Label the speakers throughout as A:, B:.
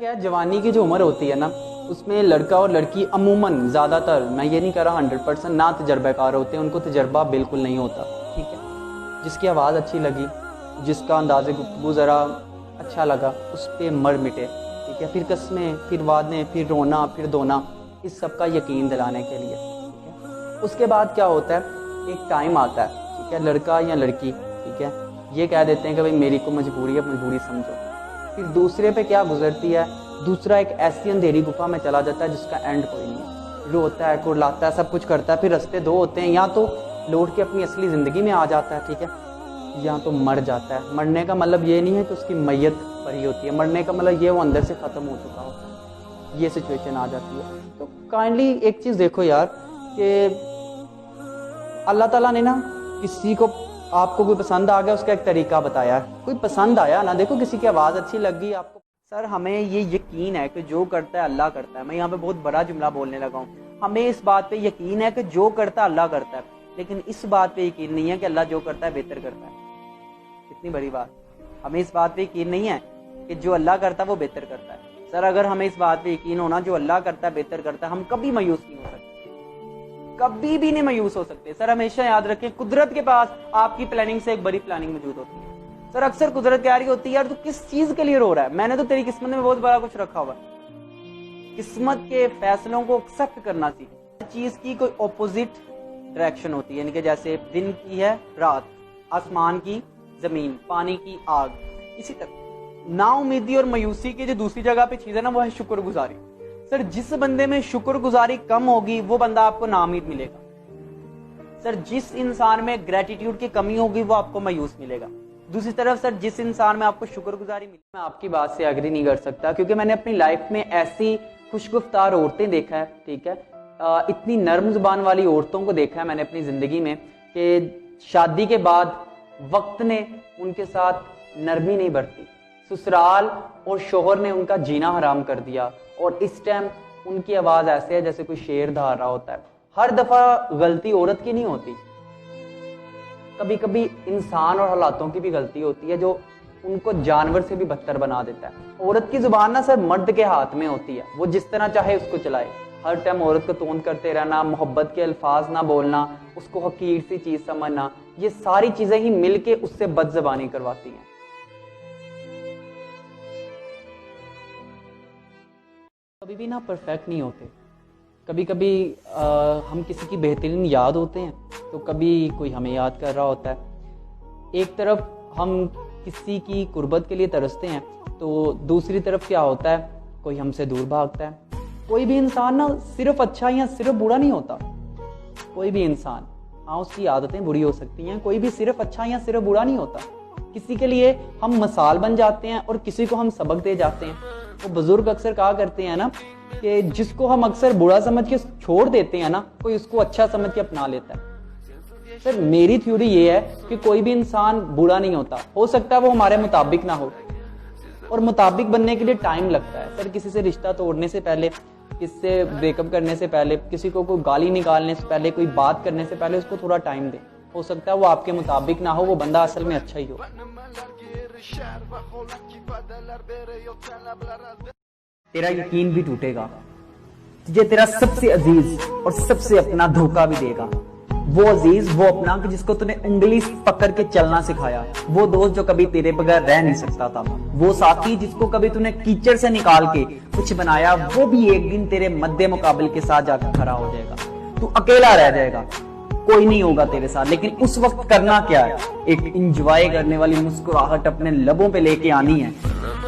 A: کیا ہے, جوانی کی جو عمر ہوتی ہے نا, اس میں لڑکا اور لڑکی عموماً زیادہ تر, میں یہ نہیں کہہ رہا 100%, نہ تجربہ کار ہوتے ہیں, ان کو تجربہ بالکل نہیں ہوتا. ٹھیک ہے, جس کی آواز اچھی لگی, جس کا انداز گفتگو ذرا اچھا لگا, اس پہ مر مٹے. ٹھیک ہے, پھر قسمیں, پھر وعدے, پھر رونا, پھر دھونا, اس سب کا یقین دلانے کے لیے. ٹھیک ہے, اس کے بعد کیا ہوتا ہے, ایک ٹائم آتا ہے, ٹھیک ہے, لڑکا یا لڑکی, ٹھیک ہے, یہ کہہ دیتے ہیں کہ بھائی میری کو مجبوری ہے, مجبوری سمجھو. پھر دوسرے پہ کیا گزرتی ہے, دوسرا ایک ایسی اندھیری گفا میں چلا جاتا ہے جس کا اینڈ کوئی نہیں ہے. روتا ہے, کرلاتا ہے, سب کچھ کرتا ہے. پھر رستے دو ہوتے ہیں, یا تو لوٹ کے اپنی اصلی زندگی میں آ جاتا ہے, ٹھیک ہے, یا تو مر جاتا ہے. مرنے کا مطلب یہ نہیں ہے کہ اس کی میت پری ہوتی ہے, مرنے کا مطلب یہ وہ اندر سے ختم ہو چکا ہوتا ہے. یہ سچویشن آ جاتی ہے. تو کائنڈلی ایک چیز دیکھو یار, کہ اللہ تعالیٰ نے نا کسی کو, آپ کو کوئی پسند آ گیا, اس کا ایک طریقہ بتایا ہے. کوئی پسند آیا نا, دیکھو کسی کی آواز اچھی لگ گئی آپ کو, سر ہمیں یہ یقین ہے کہ جو کرتا ہے اللہ کرتا ہے. میں یہاں پہ بہت بڑا جملہ بولنے لگا ہوں. ہمیں اس بات پہ یقین ہے کہ جو کرتا ہے اللہ کرتا ہے, لیکن اس بات پہ یقین نہیں ہے کہ اللہ جو کرتا ہے بہتر کرتا ہے. کتنی بڑی بات. ہمیں اس بات پہ یقین نہیں ہے کہ جو اللہ کرتا ہے وہ بہتر کرتا ہے. سر اگر ہمیں اس بات پہ یقین ہونا جو اللہ کرتا ہے بہتر کرتا ہے, ہم کبھی مایوس نہیں ہو سکتے, کبھی بھی نہیں مایوس ہو سکتے. سر ہمیشہ یاد رکھیں, قدرت کے پاس آپ کی پلاننگ سے ایک بڑی پلاننگ موجود ہوتی ہے. سر اکثر قدرت کہہ رہی ہوتی ہے, یار تو کس چیز کے لیے رو رہا ہے, میں نے تو تیری قسمت میں بہت بڑا کچھ رکھا ہوا ہے. قسمت کے فیصلوں کو ایکسپٹ کرنا سیکھ. ہر چیز کی کوئی اپوزٹ ڈائریکشن ہوتی ہے, یعنی کہ جیسے دن کی ہے رات, آسمان کی زمین, پانی کی آگ. اسی طرح نا امیدی اور مایوسی کی جو دوسری جگہ پہ چیز ہے نا, وہ ہے شکر گزاری. سر جس بندے میں شکر گزاری کم ہوگی وہ بندہ آپ کو نا امید ملے گا. سر جس انسان میں گریٹیٹیوڈ کی کمی ہوگی وہ آپ کو مایوس ملے گا. دوسری طرف سر جس انسان میں آپ کو شکر گزاری ملے, میں آپ کی بات سے ایگری نہیں کر سکتا, کیونکہ میں نے اپنی لائف میں ایسی خوش گفتار عورتیں دیکھا ہے, ٹھیک ہے, اتنی نرم زبان والی عورتوں کو دیکھا ہے میں نے اپنی زندگی میں, کہ شادی کے بعد وقت نے ان کے ساتھ نرمی نہیں برتی. سسرال اور شوہر نے ان کا جینا حرام کر دیا, اور اس ٹائم ان کی آواز ایسے ہے جیسے کوئی شیر دھار رہا ہوتا ہے. ہر دفعہ غلطی عورت کی نہیں ہوتی, کبھی کبھی انسان اور حالاتوں کی بھی غلطی ہوتی ہے جو ان کو جانور سے بھی بدتر بنا دیتا ہے. عورت کی زبان نا سر مرد کے ہاتھ میں ہوتی ہے, وہ جس طرح چاہے اس کو چلائے. ہر ٹائم عورت کو توند کرتے رہنا, محبت کے الفاظ نہ بولنا, اس کو حقیر سی چیز سمجھنا, یہ ساری چیزیں ہی مل کے اس سے بد زبانی کرواتی ہیں. کبھی بھی نا پرفیکٹ نہیں ہوتے. کبھی کبھی ہم کسی کی بہترین یاد ہوتے ہیں, تو کبھی کوئی ہمیں یاد کر رہا ہوتا ہے. ایک طرف ہم کسی کی قربت کے لیے ترستے ہیں, تو دوسری طرف کیا ہوتا ہے, کوئی ہم سے دور بھاگتا ہے. کوئی بھی انسان نا صرف اچھا یا صرف برا نہیں ہوتا. کوئی بھی انسان, ہاں اس کی عادتیں بری ہو سکتی ہیں, کوئی بھی صرف اچھا یا صرف برا نہیں ہوتا. کسی کے لیے ہم مثال بن جاتے ہیں اور کسی کو ہم سبق دے جاتے ہیں. وہ بزرگ اکثر کہا کرتے ہیں نا کہ جس کو ہم اکثر برا سمجھ کے چھوڑ دیتے ہیں نا, کوئی اس کو اچھا سمجھ کے اپنا لیتا ہے. سر میری تھیوری یہ ہے کہ کوئی بھی انسان برا نہیں ہوتا. ہو سکتا ہے وہ ہمارے مطابق نہ ہو, اور مطابق بننے کے لیے ٹائم لگتا ہے. سر کسی سے رشتہ توڑنے سے پہلے, کسی سے بریک اپ کرنے سے پہلے, کسی کو کوئی گالی نکالنے سے پہلے, کوئی بات کرنے سے پہلے اس کو تھوڑا ٹائم دے. ہو سکتا ہے وہ آپ کے مطابق نہ ہو, وہ بندہ اصل میں اچھا ہی ہو. تیرا یقین بھی ٹوٹے گا, تجھے تیرا سب سے عزیز اور سب سے اپنا دھوکہ بھی دے گا. وہ عزیز, وہ اپنا کہ جس کو تُو نے انگلی پکڑ کے چلنا سکھایا. وہ دوست جو کبھی تیرے بغیر رہ نہیں سکتا تھا. وہ ساتھی جس کو کبھی تُو نے کیچڑ سے نکال کے کچھ بنایا, وہ بھی ایک دن تیرے مد مقابل کے ساتھ جا کر کھڑا ہو جائے گا. تو اکیلا رہ جائے گا, کوئی نہیں ہوگا تیرے ساتھ. لیکن اس وقت کرنا کیا ہے, ایک انجوائے کرنے والی مسکراہٹ اپنے لبوں پہ لے کے آنی ہے.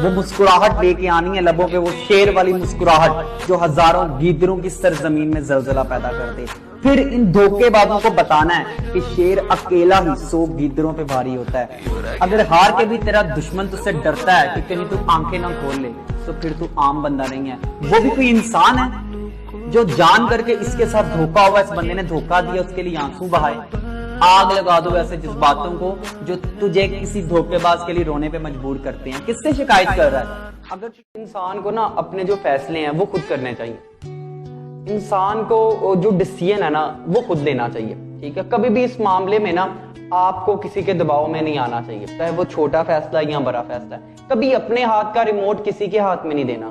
A: وہ مسکراہٹ لے کے آنی ہے لبوں پہ, وہ شیر والی مسکراہٹ جو ہزاروں گیدڑوں کی سرزمین میں زلزلہ پیدا کر دے. پھر ان دھوکے بازوں کو بتانا ہے کہ شیر اکیلا ہی 100 گیدڑوں پہ بھاری ہوتا ہے. اگر ہار کے بھی تیرا دشمن تجھ سے ڈرتا ہے کہ کہیں تو آنکھیں نہ کھول لے, تو پھر تو عام بندہ نہیں ہے, وہ بھی کوئی انسان ہے جو جان کر کے اس کے ساتھ دھوکا ہوا, اس بندے نے دھوکا دیا, اس کے لیے آنسو بہائے. آگ لگا دو ایسے جذباتوں کو جو تجھے کسی دھوکے باز کے لیے رونے پہ مجبور کرتے ہیں. کس سے شکایت کر رہا ہے؟ اگر انسان کو نا اپنے جو فیصلے ہیں وہ خود کرنے چاہیے. انسان کو جو ڈیسیژن ہے نا وہ خود لینا چاہیے. ٹھیک ہے, کبھی بھی اس معاملے میں نا آپ کو کسی کے دباؤ میں نہیں آنا چاہیے, چاہے وہ چھوٹا فیصلہ یا بڑا فیصلہ ہے. کبھی اپنے ہاتھ کا ریموٹ کسی کے ہاتھ میں نہیں دینا.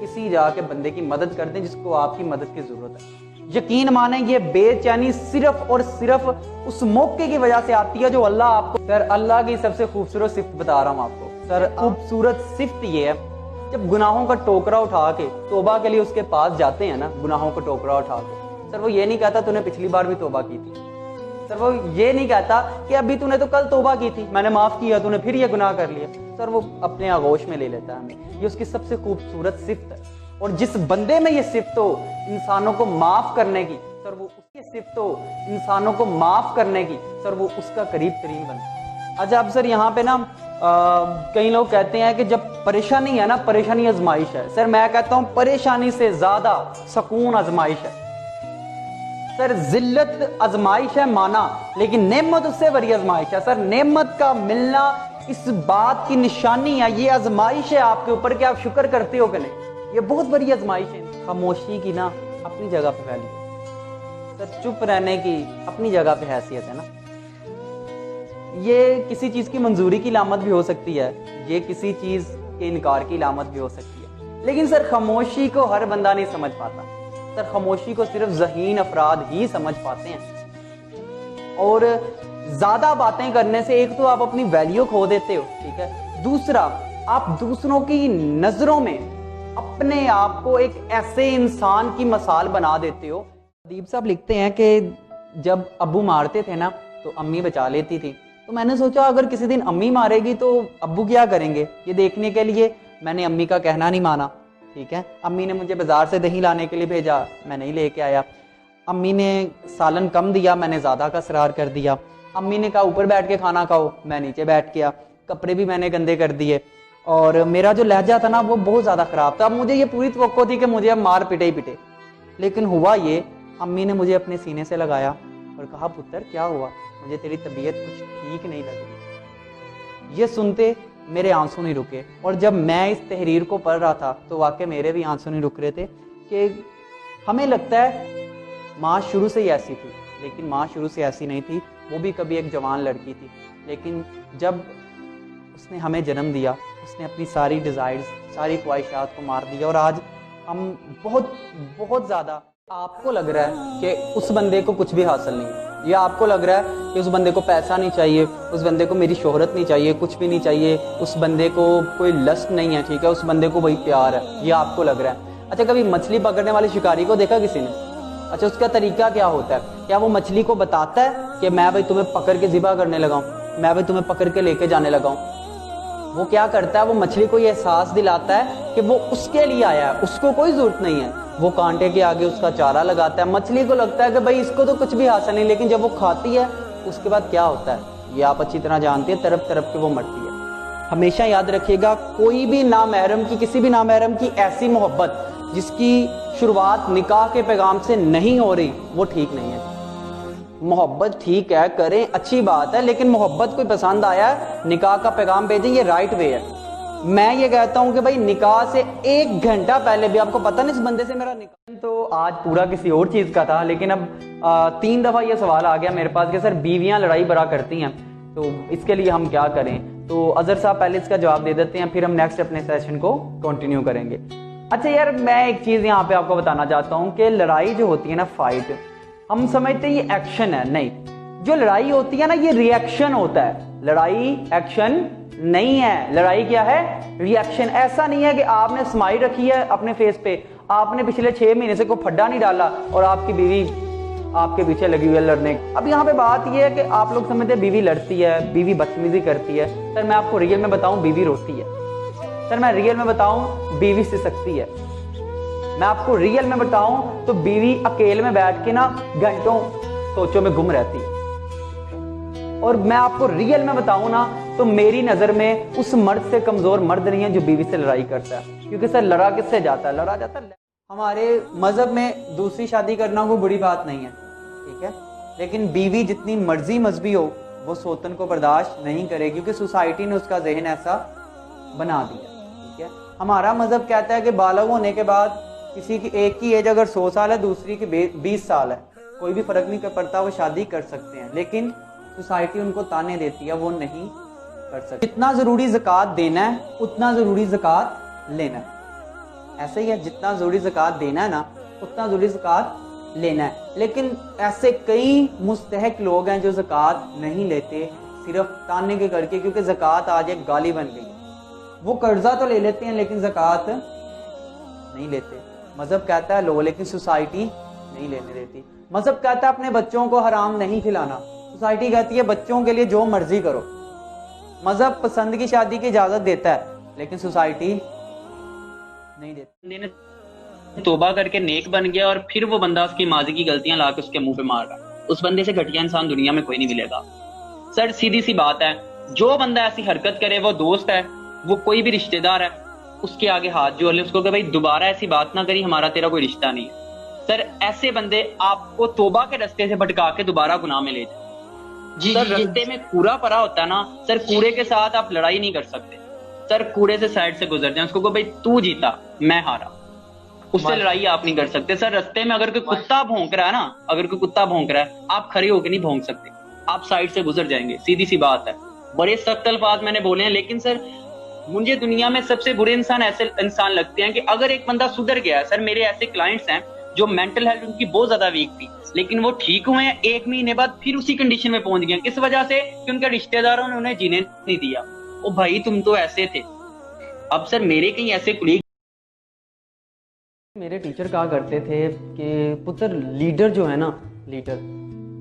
A: کسی جا کے بندے کی مدد کر دیں جس کو آپ کی مدد کی ضرورت ہے۔ یقین مانیں یہ بے چینی صرف اور صرف اس موقع کی وجہ سے آتی ہے جو اللہ آپ کو، سر اللہ کی سب سے خوبصورت صفت بتا رہا ہوں آپ کو، سر خوبصورت صفت یہ ہے جب گناہوں کا ٹوکرا اٹھا کے توبہ کے لیے اس کے پاس جاتے ہیں نا، گناہوں کا ٹوکرا اٹھا کے، سر وہ یہ نہیں کہتا تو نے پچھلی بار بھی توبہ کی تھی، سر وہ یہ نہیں کہتا کہ ابھی تو نے تو کل توبہ کی تھی، میں نے معاف کیا، تو نے پھر یہ گناہ کر لیا، سر وہ اپنے آغوش میں لے لیتا ہے ہمیں، یہ اس کی سب سے خوبصورت صفت ہے۔ اور جس بندے میں یہ صفت ہو انسانوں کو معاف کرنے کی، سر وہ اس کی صفت ہو انسانوں کو معاف کرنے کی، سر وہ اس کا قریب ترین بندہ۔ اچھا اب سر یہاں پہ نا کئی لوگ کہتے ہیں کہ جب پریشانی ہے نا، پریشانی آزمائش ہے، سر میں کہتا ہوں پریشانی سے زیادہ سکون آزمائش ہے۔ سر ذلت آزمائش ہے مانا، لیکن نعمت اس سے بڑی آزمائش ہے۔ سر نعمت کا ملنا اس بات کی نشانی ہے، یہ آزمائش ہے آپ کے اوپر کہ آپ شکر کرتے ہو کہ نہیں، یہ بہت بڑی آزمائش ہے۔ خاموشی کی نا اپنی جگہ پہ ویلیو، سر چپ رہنے کی اپنی جگہ پہ حیثیت ہے نا۔ یہ کسی چیز کی منظوری کی علامت بھی ہو سکتی ہے، یہ کسی چیز کے انکار کی علامت بھی ہو سکتی ہے، لیکن سر خاموشی کو ہر بندہ نہیں سمجھ پاتا، سر خاموشی کو صرف ذہین افراد ہی سمجھ پاتے ہیں۔ اور زیادہ باتیں کرنے سے ایک تو آپ اپنی ویلیو کھو دیتے ہو، ٹھیک ہے، دوسرا آپ دوسروں کی نظروں میں اپنے آپ کو ایک ایسے انسان کی مثال بنا دیتے ہو۔ ادیب صاحب لکھتے ہیں کہ جب ابو مارتے تھے نا تو امی بچا لیتی تھی، تو میں نے سوچا اگر کسی دن امی مارے گی تو ابو کیا کریں گے، یہ دیکھنے کے لیے میں نے امی کا کہنا نہیں مانا، ٹھیک ہے۔ امی نے مجھے بازار سے دہی لانے کے لیے بھیجا، میں نہیں لے کے آیا۔ امی نے سالن کم دیا، میں نے زیادہ کا اصرار کر دیا۔ امی نے کہا اوپر بیٹھ کے کھانا کھاؤ، میں نیچے بیٹھ گیا۔ کپڑے بھی میں نے گندے کر دیے، اور میرا جو لہجہ تھا نا وہ بہت زیادہ خراب تھا۔ اب مجھے یہ پوری توقع تھی کہ مجھے اب مار پٹے ہی پٹے، لیکن ہوا یہ، امی نے مجھے اپنے سینے سے لگایا اور کہا پتر کیا ہوا، مجھے تیری طبیعت کچھ ٹھیک نہیں لگ رہی۔ یہ سنتے میرے آنسو نہیں رکے، اور جب میں اس تحریر کو پڑھ رہا تھا تو واقعی میرے بھی آنسو نہیں رک رہے تھے کہ ہمیں لگتا ہے ماں شروع سے ہی ایسی تھی، لیکن ماں شروع سے ایسی نہیں تھی، وہ بھی کبھی ایک جوان لڑکی تھی، لیکن جب اس نے ہمیں جنم دیا اس نے اپنی ساری ڈیزائرز، ساری خواہشات کو مار دیا، اور آج ہم بہت زیادہ، آپ کو لگ رہا ہے کہ اس بندے کو کچھ بھی حاصل نہیں ہے، یا آپ کو لگ رہا ہے کہ اس بندے کو پیسہ نہیں چاہیے، اس بندے کو میری شہرت نہیں چاہیے، کچھ بھی نہیں چاہیے، اس بندے کو کوئی لسٹ نہیں ہے، ٹھیک ہے، اس بندے کو وہی پیار ہے، یہ آپ کو لگ رہا ہے۔ اچھا کبھی مچھلی پکڑنے والے شکاری کو دیکھا کسی نے؟ اچھا اس کا طریقہ کیا ہوتا ہے؟ کیا وہ مچھلی کو بتاتا ہے کہ میں بھائی تمہیں پکڑ کے ذبح کرنے لگا ہوں، میں بھائی تمہیں پکڑ کے لے کے جانے لگا ہوں؟ وہ کیا کرتا ہے، وہ مچھلی کو یہ احساس دلاتا ہے کہ وہ اس کے لیے آیا ہے، اس کو کوئی ضرورت نہیں ہے، وہ کانٹے کے آگے اس کا چارہ لگاتا ہے۔ مچھلی کو لگتا ہے کہ بھائی اس کو تو کچھ بھی حاصل نہیں، لیکن جب وہ کھاتی ہے اس کے بعد کیا ہوتا ہے یہ آپ اچھی طرح جانتے ہیں، تڑپ تڑپ کے وہ مرتی ہے۔ ہمیشہ یاد رکھیے گا کوئی بھی نامحرم کی، کسی بھی نامحرم کی ایسی محبت جس کی شروعات نکاح کے پیغام سے نہیں ہو رہی وہ ٹھیک نہیں ہے۔ محبت ٹھیک ہے کریں، اچھی بات ہے، لیکن محبت کوئی پسند آیا ہے نکاح کا پیغام بھیجیں، یہ رائٹ وے ہے۔ میں یہ کہتا ہوں کہ بھائی نکاح سے 1 گھنٹہ پہلے بھی آپ کو پتہ نہیں اس بندے سے میرا نکاح، تو آج پورا کسی اور چیز کا تھا، لیکن اب 3 دفعہ یہ سوال آ گیا میرے پاس کہ سر بیویاں لڑائی برا کرتی ہیں تو اس کے لیے ہم کیا کریں؟ تو اظہر صاحب پہلے اس کا جواب دے دیتے ہیں، پھر ہم نیکسٹ اپنے سیشن کو کنٹینیو کریں گے۔ اچھا یار میں ایک چیز یہاں پہ آپ کو بتانا چاہتا ہوں کہ لڑائی جو ہوتی ہے نا، فائٹ، ہم سمجھتے ہیں یہ ایکشن ہے، نہیں، جو لڑائی ہوتی ہے نا یہ ری ایکشن ہوتا ہے۔ لڑائی ایکشن نہیں ہے، لڑائی کیا ہے؟ ری ایکشن۔ ایسا نہیں ہے کہ آپ نے اسمائل رکھی ہے اپنے فیس پہ، آپ نے پچھلے 6 مہینے سے کوئی پھڈا نہیں ڈالا اور آپ کی بیوی آپ کے پیچھے لگی ہوئی ہے لڑنے۔ اب یہاں پہ بات یہ ہے کہ آپ لوگ سمجھتے ہیں بیوی لڑتی ہے، بیوی بدتمیزی کرتی ہے، سر میں آپ کو ریئل میں بتاؤں بیوی روتی ہے، سر میں ریئل میں بتاؤں بیوی سسکتی ہے، میں آپ کو ریئل میں بتاؤں تو بیوی اکیلے میں بیٹھ کے نا گھنٹوں سوچوں میں گم رہتی ہے، اور میں آپ کو ریئل میں بتاؤں نا تو میری نظر میں اس مرد سے کمزور مرد نہیں ہے جو بیوی سے لڑائی کرتا ہے، کیونکہ سر لڑا کس سے جاتا ہے؟ لڑا جاتا ہے۔ ہمارے مذہب میں دوسری شادی کرنا کوئی بری بات نہیں ہے، ٹھیک ہے، لیکن بیوی جتنی مرضی مذہبی ہو وہ سوتن کو برداشت نہیں کرے، کیونکہ سوسائٹی نے اس کا ذہن ایسا بنا دیا، ٹھیک ہے۔ ہمارا مذہب کہتا ہے کہ بالغ ہونے کے بعد کسی کی ایک کی ایج اگر 100 سال ہے دوسری کی 20 سال ہے، کوئی بھی فرق نہیں پڑتا، وہ شادی کر سکتے ہیں، لیکن سوسائٹی ان کو تانے دیتی ہے وہ نہیں کر سکتے. جتنا ضروری زکوٰۃ دینا ہے اتنا ضروری زکوٰۃ لینا ہے. ایسے ہی ہے, جتنا ضروری زکوٰۃ دینا ہے نا اتنا ضروری زکوٰۃ لینا ہے. لیکن ایسے کئی مستحق لوگ ہیں جو زکوٰۃ نہیں لیتے صرف تانے کے کر کے, کیونکہ زکوٰۃ آج ایک گالی بن گئی. وہ قرضہ تو لے لیتے ہیں لیکن زکوٰۃ نہیں لیتے. مذہب کہتا ہے لو, لیکن سوسائٹی نہیں لینے دیتی. مذہب کہتا ہے اپنے بچوں کو حرام نہیں کھلانا, سوسائٹی کہتی ہے بچوں کے لیے جو مرضی کرو. مذہب پسند کی شادی کی اجازت دیتا ہے لیکن سوسائٹی نہیں دیتی.
B: توبہ کر کے نیک بن گیا اور پھر وہ بندہ اس کی ماضی کی غلطیاں لا کے اس کے منہ پہ مار رہا ہے, اس بندے سے گھٹیا انسان دنیا میں کوئی نہیں ملے گا. سر سیدھی سی بات ہے, جو بندہ ایسی حرکت کرے وہ دوست ہے, وہ کوئی بھی رشتہ دار ہے, اس کے آگے ہاتھ جوڑ لے اس کو کہ بھائی دوبارہ ایسی بات نہ کری, ہمارا تیرا کوئی رشتہ نہیں ہے. سر ایسے بندے آپ کو توبہ کے رستے سے بھٹکا کے دوبارہ گناہ میں لے جائیں. سر رستے میں کوڑا پڑا ہوتا ہے نا سر, کوڑے کے ساتھ آپ لڑائی نہیں کر سکتے. سر کوڑے سے سائڈ سے گزر جائیں, اس کو بھائی تو جیتا میں ہارا, اس سے لڑائی آپ نہیں کر سکتے. سر رستے میں اگر کوئی کتا بھونک رہا ہے نا, اگر کوئی کتا بھونک رہا ہے آپ کھڑے ہو کے نہیں بھونک سکتے, آپ سائڈ سے گزر جائیں گے. سیدھی سی بات ہے. بڑے سخت الفاظ میں نے بولے ہیں, لیکن سر مجھے دنیا میں سب سے برے انسان ایسے انسان لگتے ہیں کہ اگر ایک بندہ سدھر گیا ہے. سر میرے ایسے کلائنٹس ہیں جو مینٹل ہیلتھ ان کی بہت زیادہ ویک تھی, لیکن وہ ٹھیک ہوئے ہیں, 1 مہینے بعد پھر اسی کنڈیشن میں پہنچ گئے. کس وجہ سے؟ کہ ان کے رشتہ داروں نے انہیں جینے نہیں دیا. او بھائی تم تو ایسے تھے. اب سر میرے کئی ایسے کولیگ,
A: میرے ٹیچر کہا کرتے تھے کہ پتر لیڈر جو ہے نا, لیڈر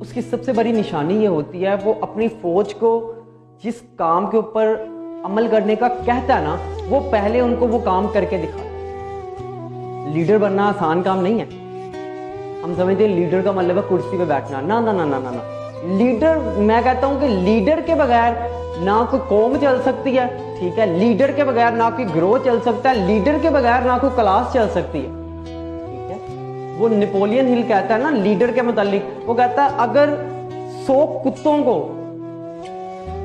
A: اس کی سب سے بڑی نشانی یہ ہوتی ہے وہ اپنی فوج کو جس کام کے اوپر عمل کرنے کا کہتا ہے نا وہ پہلے ان کو وہ کام کر کے دکھاتا ہے. لیڈر بننا آسان کام نہیں ہے. ہم سمجھتے ہیں لیڈر کا مطلب ہے کرسی پہ بیٹھنا. نہ نہ نہ نہ نہ, لیڈر میں کہتا ہوں کہ لیڈر کے بغیر نہ کوئی قوم چل سکتی ہے, ٹھیک ہے, لیڈر کے بغیر نہ کوئی گروہ چل سکتا ہے, لیڈر کے بغیر نہ کوئی کلاس چل سکتی ہے. ٹھیک ہے, وہ نیپولین ہل کہتا ہے نا لیڈر کے متعلق, وہ کہتا ہے اگر 100 کتوں کو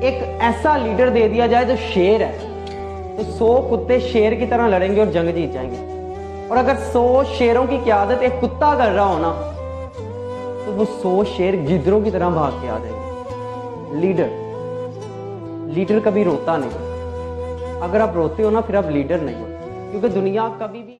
A: ایک ایسا لیڈر دے دیا جائے جو شیر ہے تو 100 کتے شیر کی طرح لڑیں گے اور جنگ جیت جائیں گے. اور اگر 100 شیروں کی قیادت ایک کتا کر رہا ہو نا تو وہ 100 شیر گدروں کی طرح بھاگ کے آ جائیں گے. لیڈر کبھی روتا نہیں. اگر آپ روتے ہو نا پھر آپ لیڈر نہیں ہو, کیونکہ دنیا کبھی بھی